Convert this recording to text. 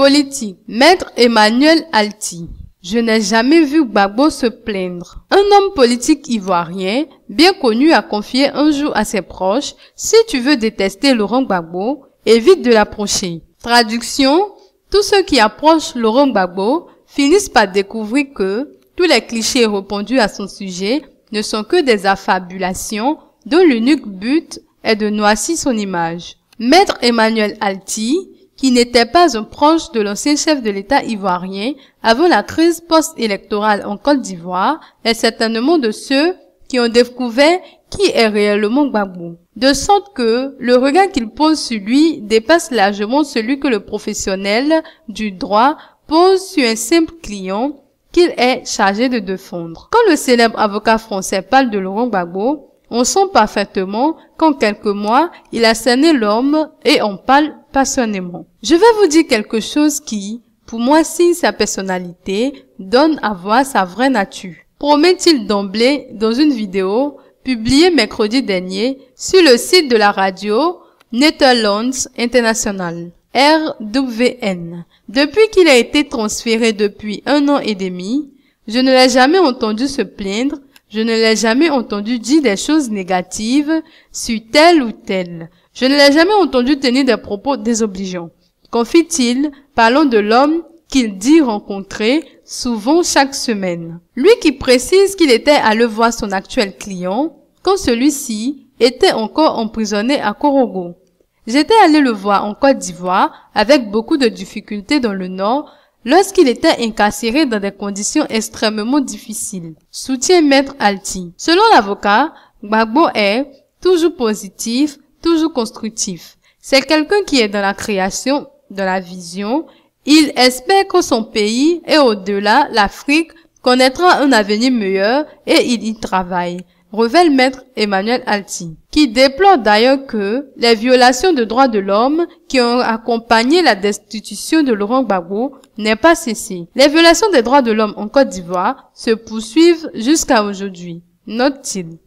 Politique. Maître Emmanuel Alti. Je n'ai jamais vu Gbagbo se plaindre. Un homme politique ivoirien, bien connu, a confié un jour à ses proches, « Si tu veux détester Laurent Gbagbo, évite de l'approcher. » Traduction, tous ceux qui approchent Laurent Gbagbo finissent par découvrir que tous les clichés répandus à son sujet ne sont que des affabulations dont l'unique but est de noircir son image. Maître Emmanuel Alti, qui n'était pas un proche de l'ancien chef de l'État ivoirien avant la crise post-électorale en Côte d'Ivoire, est certainement de ceux qui ont découvert qui est réellement Gbagbo. De sorte que le regard qu'il pose sur lui dépasse largement celui que le professionnel du droit pose sur un simple client qu'il est chargé de défendre. Quand le célèbre avocat français parle de Laurent Gbagbo, on sent parfaitement qu'en quelques mois, il a cerné l'homme et en parle passionnément. Je vais vous dire quelque chose qui, pour moi, signe sa personnalité, donne à voir sa vraie nature. Promet-il d'emblée dans une vidéo publiée mercredi dernier sur le site de la radio Netherlands International, RWN. Depuis qu'il a été transféré depuis 1 an et demi, je ne l'ai jamais entendu se plaindre. Je ne l'ai jamais entendu dire des choses négatives sur tel ou tel. Je ne l'ai jamais entendu tenir des propos désobligeants. Confie-t-il, parlant de l'homme qu'il dit rencontrer souvent chaque semaine. Lui qui précise qu'il était allé voir son actuel client quand celui-ci était encore emprisonné à Korogo. J'étais allé le voir en Côte d'Ivoire avec beaucoup de difficultés dans le nord lorsqu'il était incarcéré dans des conditions extrêmement difficiles. Soutient Maître Alti. Selon l'avocat, Gbagbo est toujours positif, toujours constructif. C'est quelqu'un qui est dans la création, dans la vision. Il espère que son pays et au-delà, l'Afrique, connaîtra un avenir meilleur et il y travaille, révèle Maître Emmanuel Alti, qui déplore d'ailleurs que les violations de droits de l'homme qui ont accompagné la destitution de Laurent Gbagbo n'aient pas cessé. Les violations des droits de l'homme en Côte d'Ivoire se poursuivent jusqu'à aujourd'hui, note-t-il.